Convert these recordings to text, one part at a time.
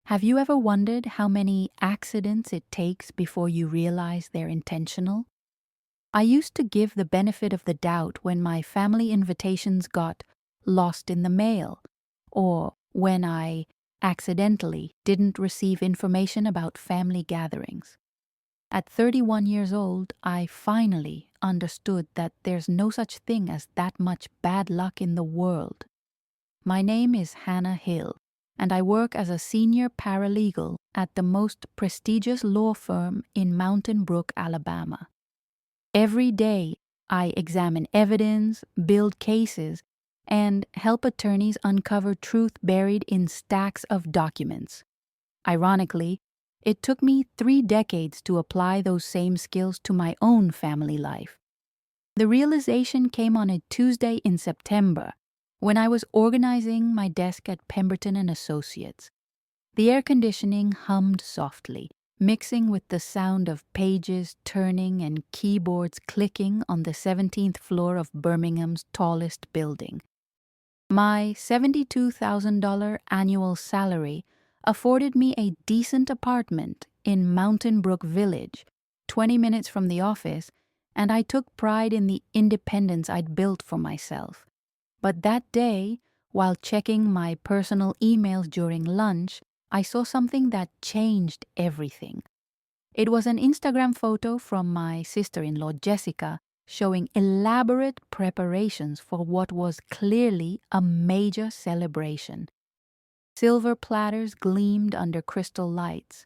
Have you ever wondered how many accidents it takes before you realize they're intentional? I used to give the benefit of the doubt when my family invitations got lost in the mail, or when I accidentally didn't receive information about family gatherings. At 31 years old, I finally understood that there's no such thing as that much bad luck in the world. My name is Hannah Hill, and I work as a senior paralegal at the most prestigious law firm in Mountain Brook, Alabama. Every day, I examine evidence, build cases, and help attorneys uncover truth buried in stacks of documents. Ironically, it took me 3 decades to apply those same skills to my own family life. The realization came on a Tuesday in September when I was organizing my desk at Pemberton and Associates. The air conditioning hummed softly, mixing with the sound of pages turning and keyboards clicking on the 17th floor of Birmingham's tallest building. My $72,000 annual salary afforded me a decent apartment in Mountain Brook Village, 20 minutes from the office, and I took pride in the independence I'd built for myself. But that day, while checking my personal emails during lunch, I saw something that changed everything. It was an Instagram photo from my sister-in-law Jessica showing elaborate preparations for what was clearly a major celebration. Silver platters gleamed under crystal lights.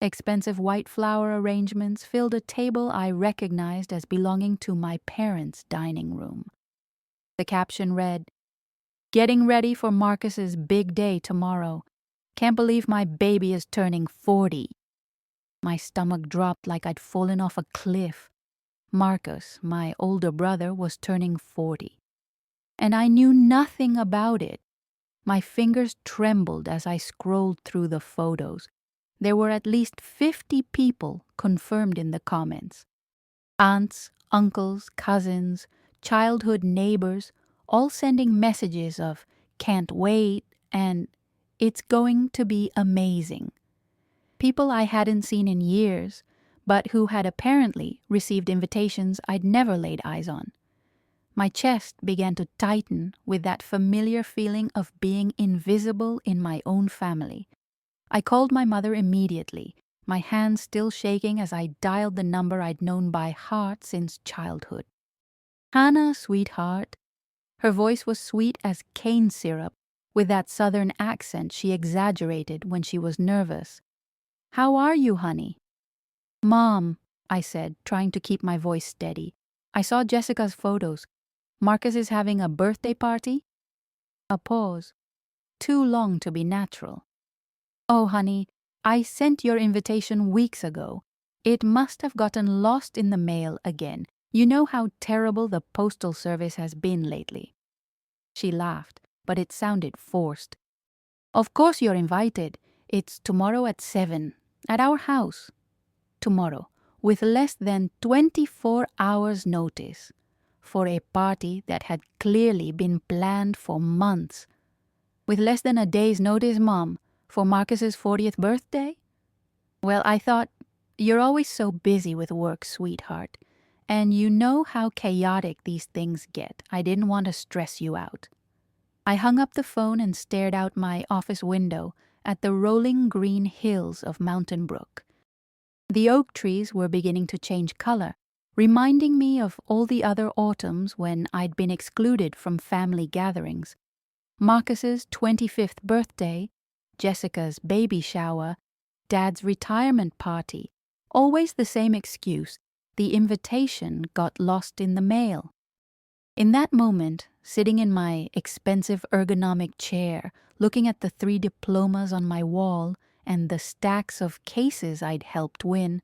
Expensive white flower arrangements filled a table I recognized as belonging to my parents' dining room. The caption read, "Getting ready for Marcus's big day tomorrow. Can't believe my baby is turning 40. My stomach dropped like I'd fallen off a cliff. Marcus, my older brother, was turning 40. And I knew nothing about it. My fingers trembled as I scrolled through the photos. There were at least 50 people confirmed in the comments. Aunts, uncles, cousins, childhood neighbors, all sending messages of "can't wait" and "it's going to be amazing." People I hadn't seen in years, but who had apparently received invitations I'd never laid eyes on. My chest began to tighten with that familiar feeling of being invisible in my own family. I called my mother immediately, my hands still shaking as I dialed the number I'd known by heart since childhood. "Hannah, sweetheart." Her voice was sweet as cane syrup, with that southern accent she exaggerated when she was nervous. "How are you, honey?" "Mom," I said, trying to keep my voice steady. "I saw Jessica's photos. Marcus is having a birthday party?" A pause. Too long to be natural. "Oh, honey, I sent your invitation weeks ago. It must have gotten lost in the mail again. You know how terrible the postal service has been lately." She laughed, but it sounded forced. "Of course you're invited. It's tomorrow at 7, at our house." Tomorrow, with less than 24 hours' notice, for a party that had clearly been planned for months. With less than a day's notice, Mom, for Marcus's 40th birthday? Well, I thought, you're always so busy with work, sweetheart, and you know how chaotic these things get. I didn't want to stress you out. I hung up the phone and stared out my office window at the rolling green hills of Mountain Brook. The oak trees were beginning to change color, reminding me of all the other autumns when I'd been excluded from family gatherings. Marcus's 25th birthday, Jessica's baby shower, Dad's retirement party, always the same excuse: the invitation got lost in the mail. In that moment, sitting in my expensive ergonomic chair, looking at the 3 diplomas on my wall and the stacks of cases I'd helped win,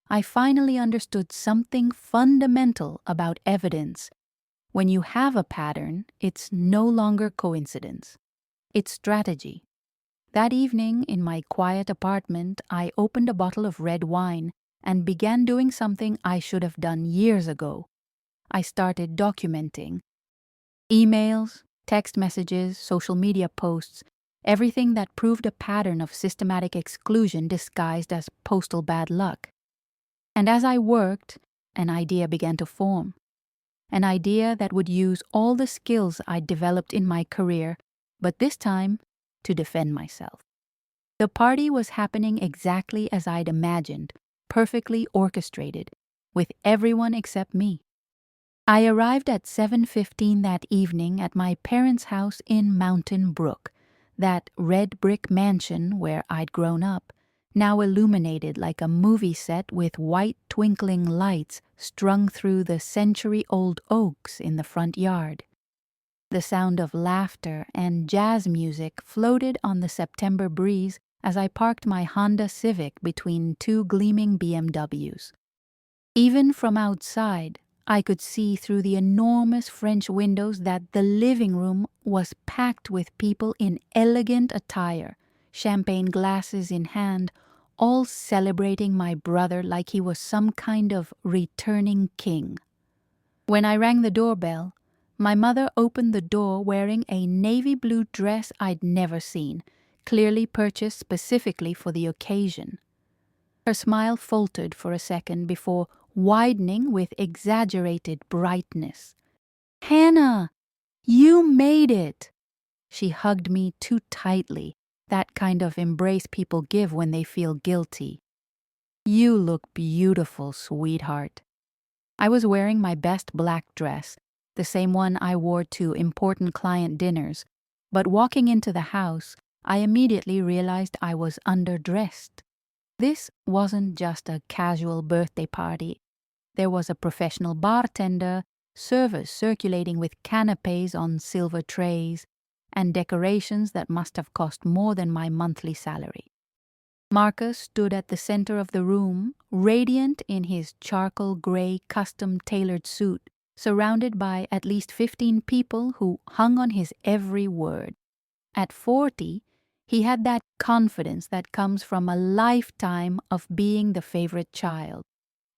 I finally understood something fundamental about evidence. When you have a pattern, it's no longer coincidence. It's strategy. That evening, in my quiet apartment, I opened a bottle of red wine and began doing something I should have done years ago. I started documenting. Emails, text messages, social media posts, everything that proved a pattern of systematic exclusion disguised as postal bad luck. And as I worked, an idea began to form. An idea that would use all the skills I'd developed in my career, but this time to defend myself. The party was happening exactly as I'd imagined, perfectly orchestrated, with everyone except me. I arrived at 7:15 that evening at my parents' house in Mountain Brook, that red brick mansion where I'd grown up, now illuminated like a movie set with white twinkling lights strung through the century-old oaks in the front yard. The sound of laughter and jazz music floated on the September breeze as I parked my Honda Civic between two gleaming BMWs. Even from outside, I could see through the enormous French windows that the living room was packed with people in elegant attire, champagne glasses in hand, all celebrating my brother like he was some kind of returning king. When I rang the doorbell, my mother opened the door wearing a navy blue dress I'd never seen, clearly purchased specifically for the occasion. Her smile faltered for a second before widening with exaggerated brightness. "Hannah, you made it!" She hugged me too tightly, that kind of embrace people give when they feel guilty. "You look beautiful, sweetheart." I was wearing my best black dress, the same one I wore to important client dinners, but walking into the house, I immediately realized I was underdressed. This wasn't just a casual birthday party. There was a professional bartender, servers circulating with canapes on silver trays, and decorations that must have cost more than my monthly salary. Marcus stood at the center of the room, radiant in his charcoal gray custom-tailored suit, surrounded by at least 15 people who hung on his every word. At 40, he had that confidence that comes from a lifetime of being the favorite child.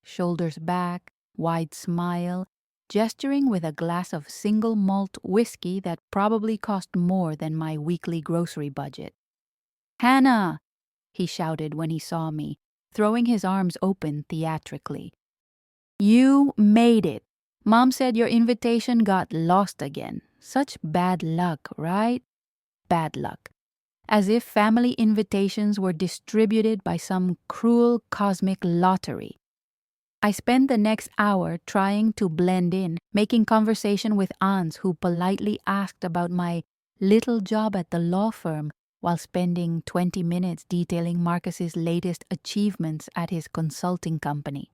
Shoulders back, wide smile, gesturing with a glass of single malt whiskey that probably cost more than my weekly grocery budget. "Hannah!" he shouted when he saw me, throwing his arms open theatrically. "You made it! Mom said your invitation got lost again. Such bad luck, right? Bad luck. As if family invitations were distributed by some cruel cosmic lottery." I spent the next hour trying to blend in, making conversation with aunts who politely asked about my little job at the law firm while spending 20 minutes detailing Marcus's latest achievements at his consulting company.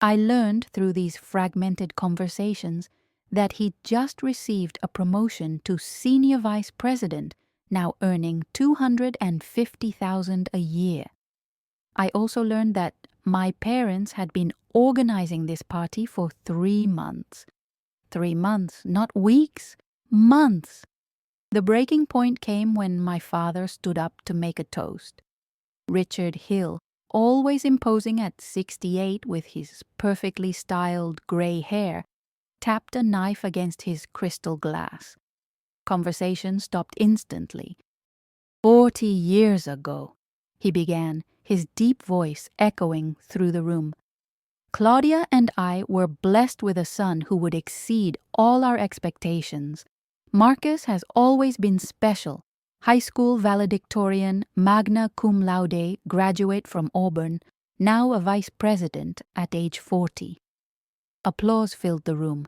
I learned through these fragmented conversations that he'd just received a promotion to senior vice president, now earning $250,000 a year. I also learned that my parents had been organizing this party for 3 months. 3 months, not weeks, months. The breaking point came when my father stood up to make a toast. Richard Hill, always imposing at 68 with his perfectly styled gray hair, tapped a knife against his crystal glass. Conversation stopped instantly. 40 years ago, he began, his deep voice echoing through the room. Claudia and I were blessed with a son who would exceed all our expectations. Marcus has always been special. High school valedictorian, magna cum laude, graduate from Auburn, now a vice president at age 40. Applause filled the room.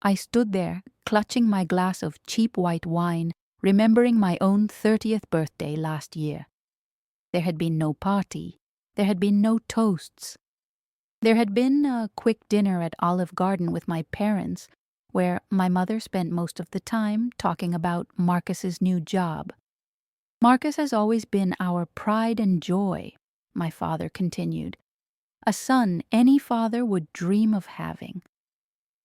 I stood there, clutching my glass of cheap white wine, remembering my own 30th birthday last year. There had been no party. There had been no toasts. There had been a quick dinner at Olive Garden with my parents, where my mother spent most of the time talking about Marcus's new job. "Marcus has always been our pride and joy," my father continued. "A son any father would dream of having."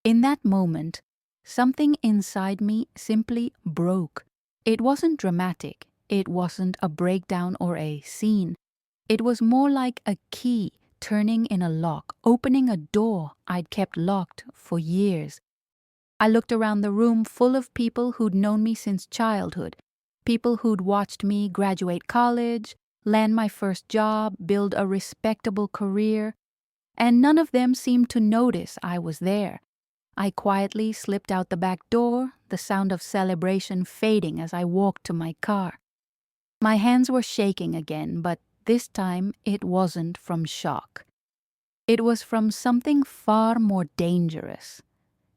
In that moment, something inside me simply broke. It wasn't dramatic. It wasn't a breakdown or a scene. It was more like a key turning in a lock, opening a door I'd kept locked for years. I looked around the room full of people who'd known me since childhood, People who'd watched me graduate college, land my first job, build a respectable career, and none of them seemed to notice I was there. I quietly slipped out the back door, the sound of celebration fading as I walked to my car. My hands were shaking again, but this time it wasn't from shock. It was from something far more dangerous: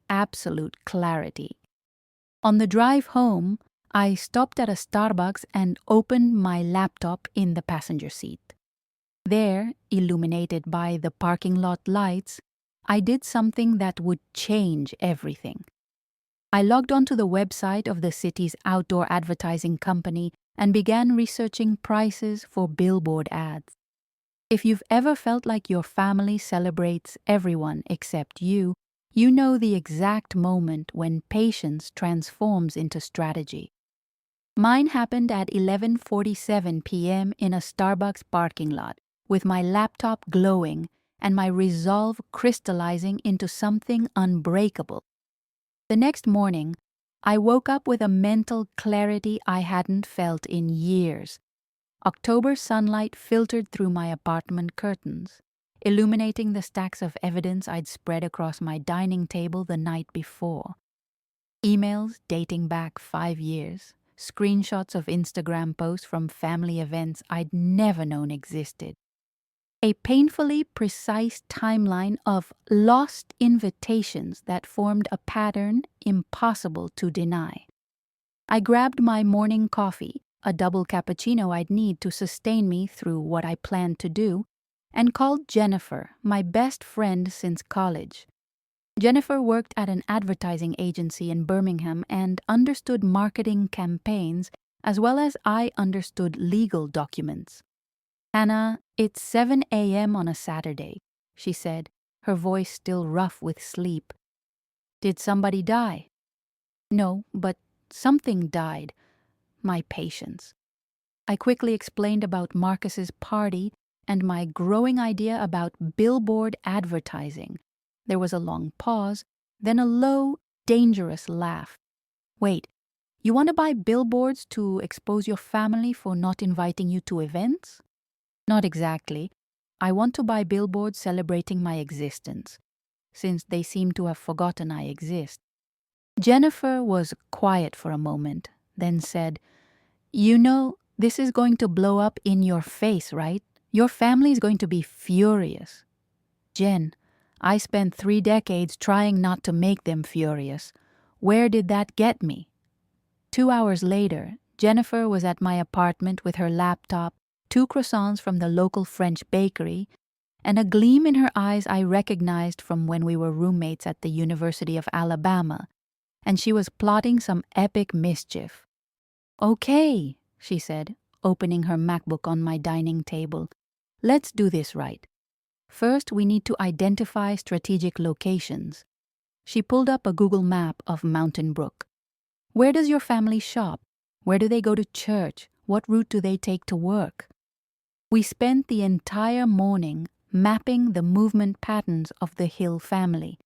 absolute clarity. On the drive home, I stopped at a Starbucks and opened my laptop in the passenger seat. There, illuminated by the parking lot lights, I did something that would change everything. I logged onto the website of the city's outdoor advertising company and began researching prices for billboard ads. If you've ever felt like your family celebrates everyone except you, you know the exact moment when patience transforms into strategy. Mine happened at 11:47 p.m. in a Starbucks parking lot, with my laptop glowing and my resolve crystallizing into something unbreakable. The next morning, I woke up with a mental clarity I hadn't felt in years. October sunlight filtered through my apartment curtains, illuminating the stacks of evidence I'd spread across my dining table the night before. Emails dating back 5 years, screenshots of Instagram posts from family events I'd never known existed. A painfully precise timeline of lost invitations that formed a pattern impossible to deny. I grabbed my morning coffee, a double cappuccino I'd need to sustain me through what I planned to do, and called Jennifer, my best friend since college. Jennifer worked at an advertising agency in Birmingham and understood marketing campaigns as well as I understood legal documents. "Hannah, it's 7 a.m. on a Saturday," she said, her voice still rough with sleep. "Did somebody die?" "No, but something died." My patience. I quickly explained about Marcus's party and my growing idea about billboard advertising. There was a long pause, then a low, dangerous laugh. "Wait, you want to buy billboards to expose your family for not inviting you to events?" "Not exactly. I want to buy billboards celebrating my existence, since they seem to have forgotten I exist." Jennifer was quiet for a moment, then said, "You know, this is going to blow up in your face, right? Your family is going to be furious." "Jen, I spent 3 decades trying not to make them furious. Where did that get me?" 2 hours later, Jennifer was at my apartment with her laptop, 2 croissants from the local French bakery, and a gleam in her eyes I recognized from when we were roommates at the University of Alabama, and she was plotting some epic mischief. "Okay," she said, opening her MacBook on my dining table. "Let's do this right. First, we need to identify strategic locations." She pulled up a Google map of Mountain Brook. "Where does your family shop? Where do they go to church? What route do they take to work?" We spent the entire morning mapping the movement patterns of the Hill family.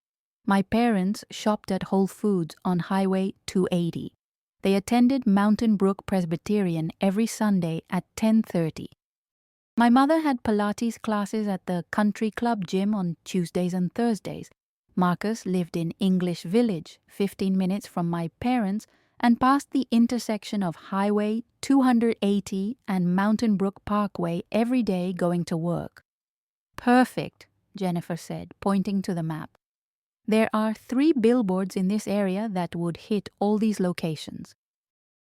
My parents shopped at Whole Foods on Highway 280. They attended Mountain Brook Presbyterian every Sunday at 10:30. My mother had Pilates classes at the country club gym on Tuesdays and Thursdays. Marcus lived in English Village, 15 minutes from my parents, and past the intersection of Highway 280 and Mountain Brook Parkway every day going to work. "Perfect," Jennifer said, pointing to the map. "There are 3 billboards in this area that would hit all these locations.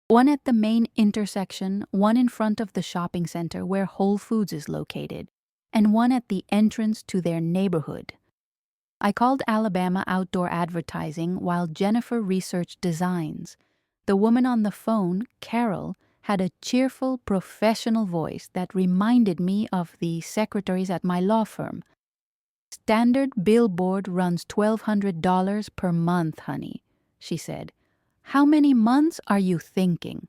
One at the main intersection, one in front of the shopping center where Whole Foods is located, and one at the entrance to their neighborhood." I called Alabama Outdoor Advertising while Jennifer researched designs. The woman on the phone, Carol, had a cheerful, professional voice that reminded me of the secretaries at my law firm. "Standard billboard runs $1,200 per month, honey," she said. "How many months are you thinking?"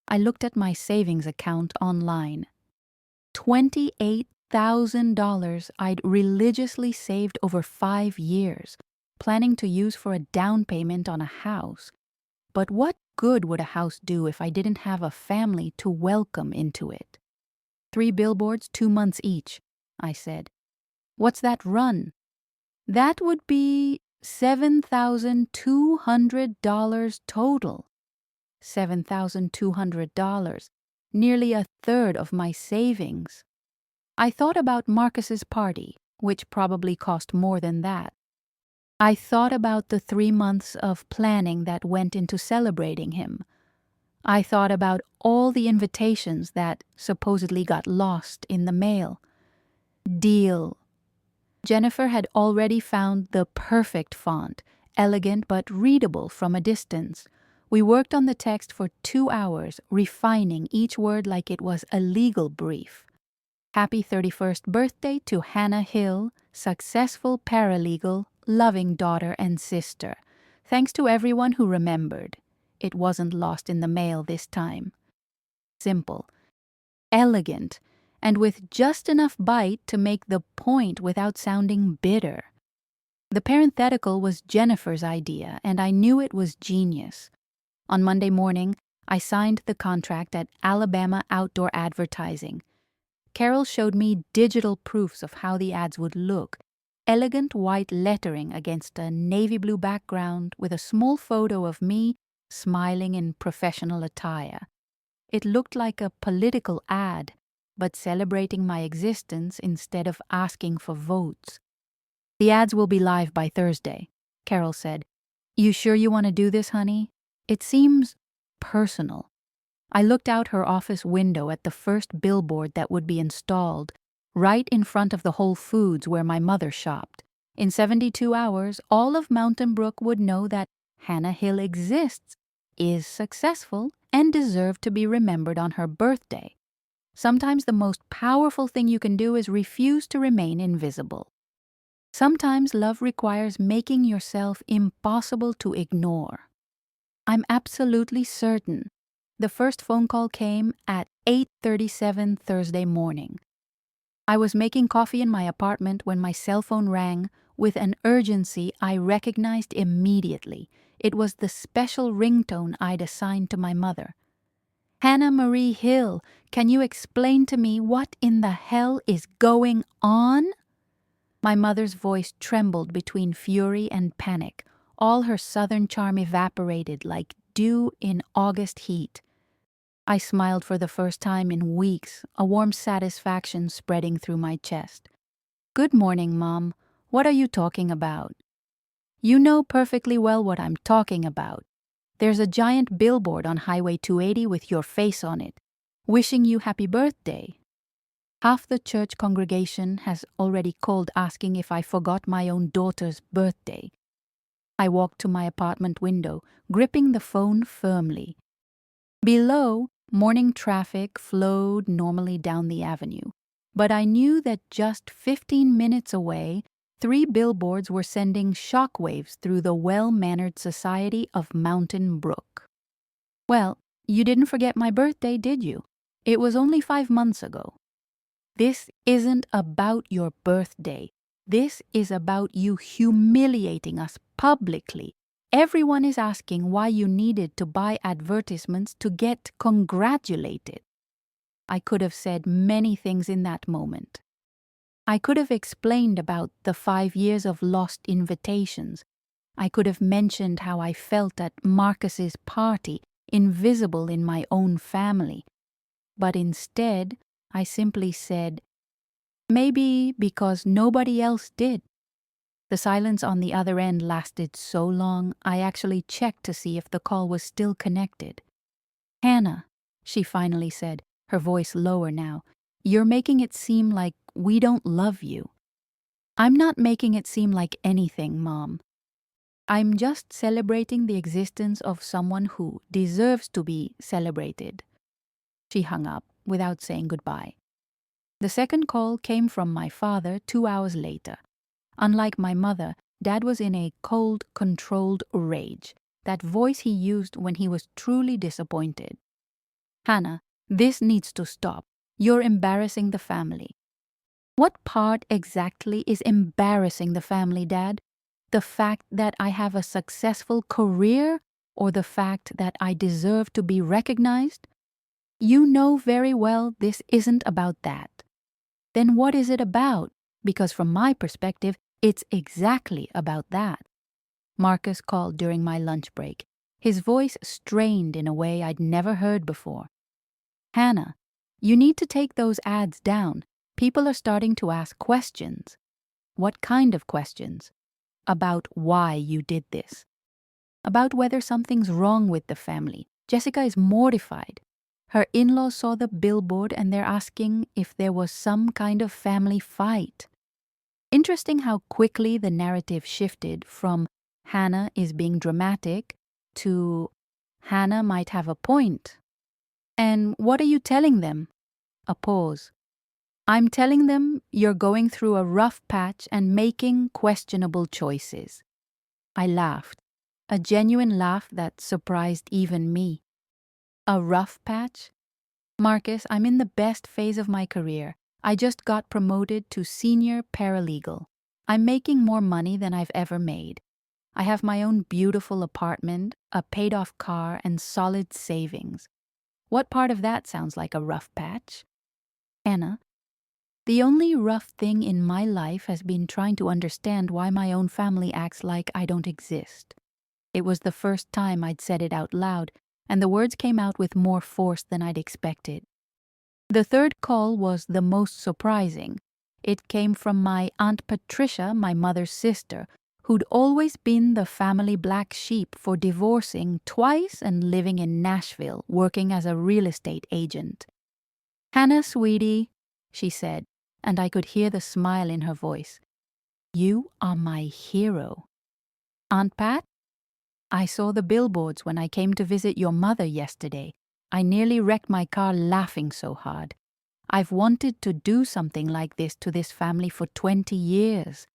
I looked at my savings account online. $28,000 I'd religiously saved over 5 years, planning to use for a down payment on a house. But what good would a house do if I didn't have a family to welcome into it? 3 billboards, 2 months each, I said. What's that run? That would be $7,200 total. $7,200, nearly a third of my savings. I thought about Marcus's party, which probably cost more than that. I thought about the 3 months of planning that went into celebrating him. I thought about all the invitations that supposedly got lost in the mail. Deal. Jennifer had already found the perfect font, elegant but readable from a distance. We worked on the text for 2 hours, refining each word like it was a legal brief. Happy 31st birthday to Hannah Hill, successful paralegal, loving daughter and sister. Thanks to everyone who remembered. It wasn't lost in the mail this time. Simple, elegant, and with just enough bite to make the point without sounding bitter. The parenthetical was Jennifer's idea, and I knew it was genius. On Monday morning, I signed the contract at Alabama Outdoor Advertising. Carol showed me digital proofs of how the ads would look. Elegant white lettering against a navy blue background with a small photo of me smiling in professional attire. It looked like a political ad, but celebrating my existence instead of asking for votes. The ads will be live by Thursday, Carol said. You sure you want to do this, honey? It seems personal. I looked out her office window at the first billboard that would be installed, right in front of the Whole Foods where my mother shopped. In 72 hours, all of Mountain Brook would know that Hannah Hill exists, is successful, and deserved to be remembered on her birthday. Sometimes the most powerful thing you can do is refuse to remain invisible. Sometimes love requires making yourself impossible to ignore. I'm absolutely certain. The first phone call came at 8:37 Thursday morning. I was making coffee in my apartment when my cell phone rang with an urgency I recognized immediately. It was the special ringtone I'd assigned to my mother. Hannah Marie Hill, can you explain to me what in the hell is going on? My mother's voice trembled between fury and panic. All her southern charm evaporated like dew in August heat. I smiled for the first time in weeks, a warm satisfaction spreading through my chest. Good morning, Mom. What are you talking about? You know perfectly well what I'm talking about. There's a giant billboard on Highway 280 with your face on it, wishing you happy birthday. Half the church congregation has already called asking if I forgot my own daughter's birthday. I walked to my apartment window, gripping the phone firmly. Below, morning traffic flowed normally down the avenue, but I knew that just 15 minutes away, 3 billboards were sending shockwaves through the well-mannered society of Mountain Brook. Well, you didn't forget my birthday, did you? It was only 5 months ago. This isn't about your birthday. This is about you humiliating us publicly. Everyone is asking why you needed to buy advertisements to get congratulated. I could have said many things in that moment. I could have explained about the 5 years of lost invitations. I could have mentioned how I felt at Marcus's party, invisible in my own family. But instead, I simply said, maybe because nobody else did. The silence on the other end lasted so long, I actually checked to see if the call was still connected. Hannah, she finally said, her voice lower now, you're making it seem like we don't love you. I'm not making it seem like anything, Mom. I'm just celebrating the existence of someone who deserves to be celebrated. She hung up without saying goodbye. The second call came from my father 2 hours later. Unlike my mother, Dad was in a cold, controlled rage, that voice he used when he was truly disappointed. Hannah, this needs to stop. You're embarrassing the family. What part exactly is embarrassing the family, Dad? The fact that I have a successful career or the fact that I deserve to be recognized? You know very well this isn't about that. Then what is it about? Because from my perspective, it's exactly about that. Marcus called during my lunch break, his voice strained in a way I'd never heard before. Hannah, you need to take those ads down. People are starting to ask questions. What kind of questions? About why you did this. About whether something's wrong with the family. Jessica is mortified. Her in-laws saw the billboard and they're asking if there was some kind of family fight. Interesting how quickly the narrative shifted from Hannah is being dramatic to Hannah might have a point. And what are you telling them? A pause. I'm telling them you're going through a rough patch and making questionable choices. I laughed, a genuine laugh that surprised even me. A rough patch? Marcus, I'm in the best phase of my career. I just got promoted to senior paralegal. I'm making more money than I've ever made. I have my own beautiful apartment, a paid-off car, and solid savings. What part of that sounds like a rough patch? Anna, the only rough thing in my life has been trying to understand why my own family acts like I don't exist. It was the first time I'd said it out loud, and the words came out with more force than I'd expected. The third call was the most surprising. It came from my Aunt Patricia, my mother's sister, who'd always been the family black sheep for divorcing twice and living in Nashville, working as a real estate agent. Hannah, sweetie, she said, and I could hear the smile in her voice. You are my hero. Aunt Pat? I saw the billboards when I came to visit your mother yesterday. I nearly wrecked my car laughing so hard. I've wanted to do something like this to this family for 20 years.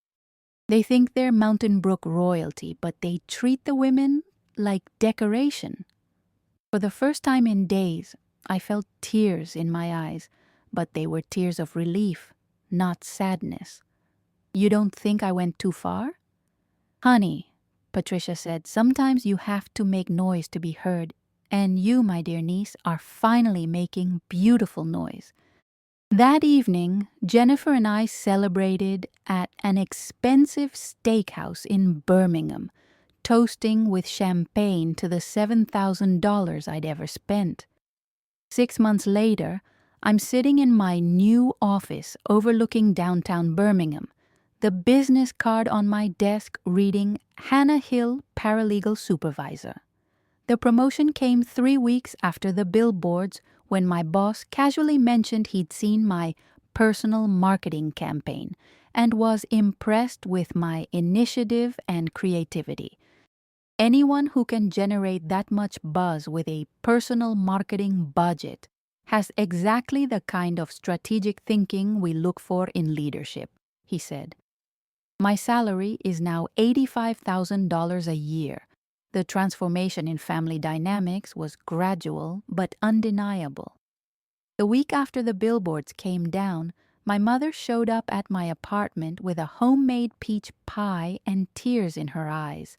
They think they're Mountain Brook royalty, but they treat the women like decoration. For the first time in days, I felt tears in my eyes, but they were tears of relief, not sadness. You don't think I went too far? Honey, Patricia said, sometimes you have to make noise to be heard, and you, my dear niece, are finally making beautiful noise. That evening, Jennifer and I celebrated at an expensive steakhouse in Birmingham, toasting with champagne to the $7,000 I'd ever spent. 6 months later, I'm sitting in my new office overlooking downtown Birmingham, the business card on my desk reading Hannah Hill, Paralegal Supervisor. The promotion came 3 weeks after the billboards when my boss casually mentioned he'd seen my personal marketing campaign and was impressed with my initiative and creativity. Anyone who can generate that much buzz with a personal marketing budget has exactly the kind of strategic thinking we look for in leadership, he said. My salary is now $85,000 a year. The transformation in family dynamics was gradual but undeniable. The week after the billboards came down, my mother showed up at my apartment with a homemade peach pie and tears in her eyes.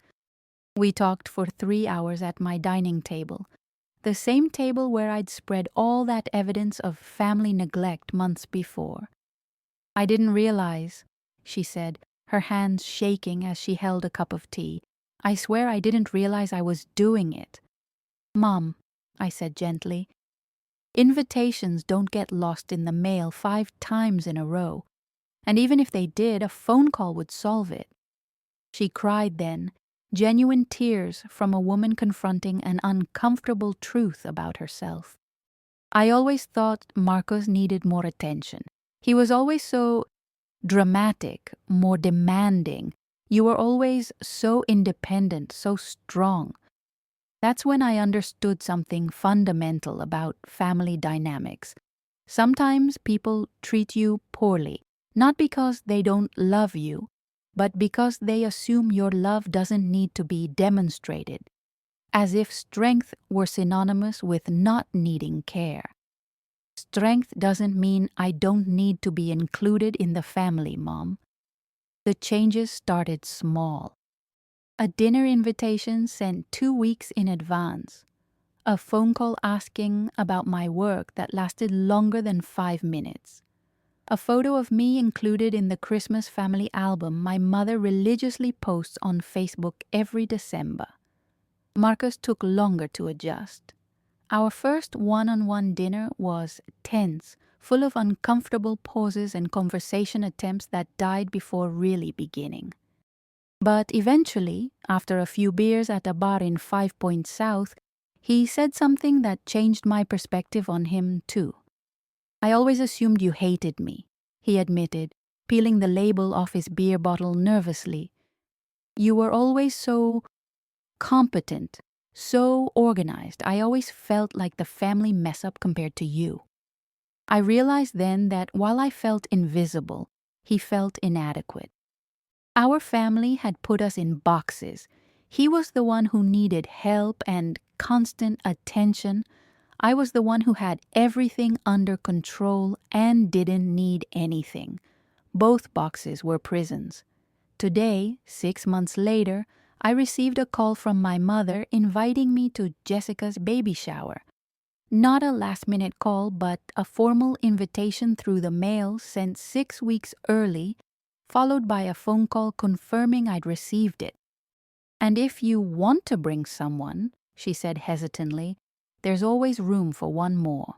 We talked for 3 hours at my dining table, the same table where I'd spread all that evidence of family neglect months before. I didn't realize, she said, her hands shaking as she held a cup of tea. I swear I didn't realize I was doing it. Mom, I said gently, invitations don't get lost in the mail 5 times in a row, and even if they did, a phone call would solve it. She cried then, genuine tears from a woman confronting an uncomfortable truth about herself. I always thought Marcos needed more attention. He was always so dramatic, more demanding. You were always so independent, so strong. That's when I understood something fundamental about family dynamics. Sometimes people treat you poorly, not because they don't love you, but because they assume your love doesn't need to be demonstrated, as if strength were synonymous with not needing care. Strength doesn't mean I don't need to be included in the family, Mom. The changes started small. A dinner invitation sent 2 weeks in advance. A phone call asking about my work that lasted longer than 5 minutes. A photo of me included in the Christmas family album my mother religiously posts on Facebook every December. Marcus took longer to adjust. Our first one-on-one dinner was tense, full of uncomfortable pauses and conversation attempts that died before really beginning. But eventually, after a few beers at a bar in 5 Points South, he said something that changed my perspective on him too. "I always assumed you hated me," he admitted, peeling the label off his beer bottle nervously. "You were always so competent, so organized. I always felt like the family mess-up compared to you." I realized then that while I felt invisible, he felt inadequate. Our family had put us in boxes. He was the one who needed help and constant attention. I was the one who had everything under control and didn't need anything. Both boxes were prisons. Today, 6 months later, I received a call from my mother inviting me to Jessica's baby shower. Not a last-minute call, but a formal invitation through the mail sent 6 weeks early, followed by a phone call confirming I'd received it. "And if you want to bring someone," she said hesitantly, "there's always room for one more."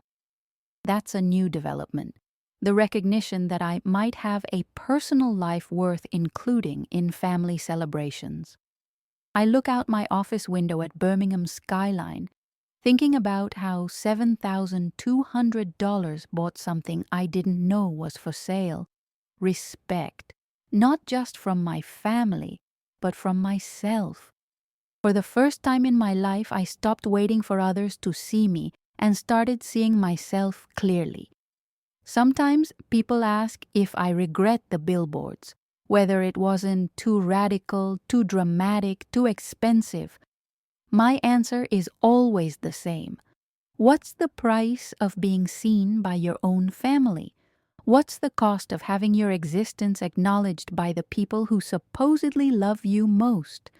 That's a new development, the recognition that I might have a personal life worth including in family celebrations. I look out my office window at Birmingham's skyline, thinking about how $7,200 bought something I didn't know was for sale. Respect, not just from my family, but from myself. For the first time in my life, I stopped waiting for others to see me and started seeing myself clearly. Sometimes people ask if I regret the billboards, whether it wasn't too radical, too dramatic, too expensive. My answer is always the same. What's the price of being seen by your own family? What's the cost of having your existence acknowledged by the people who supposedly love you most?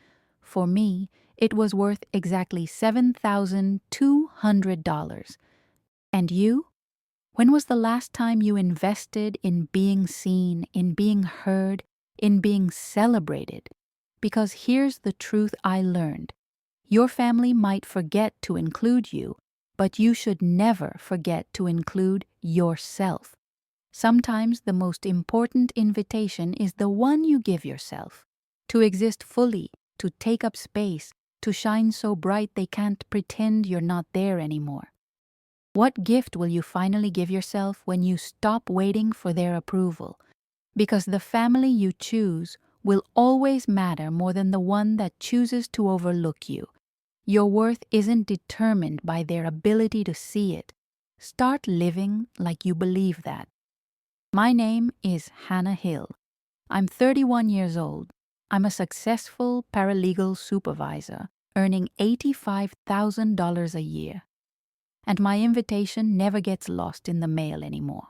For me, it was worth exactly $7,200. And you? When was the last time you invested in being seen, in being heard, in being celebrated? Because here's the truth I learned. Your family might forget to include you, but you should never forget to include yourself. Sometimes the most important invitation is the one you give yourself. To exist fully, to take up space, to shine so bright they can't pretend you're not there anymore. What gift will you finally give yourself when you stop waiting for their approval? Because the family you choose will always matter more than the one that chooses to overlook you. Your worth isn't determined by their ability to see it. Start living like you believe that. My name is Hannah Hill. I'm 31 years old. I'm a successful paralegal supervisor, earning $85,000 a year. And my invitation never gets lost in the mail anymore.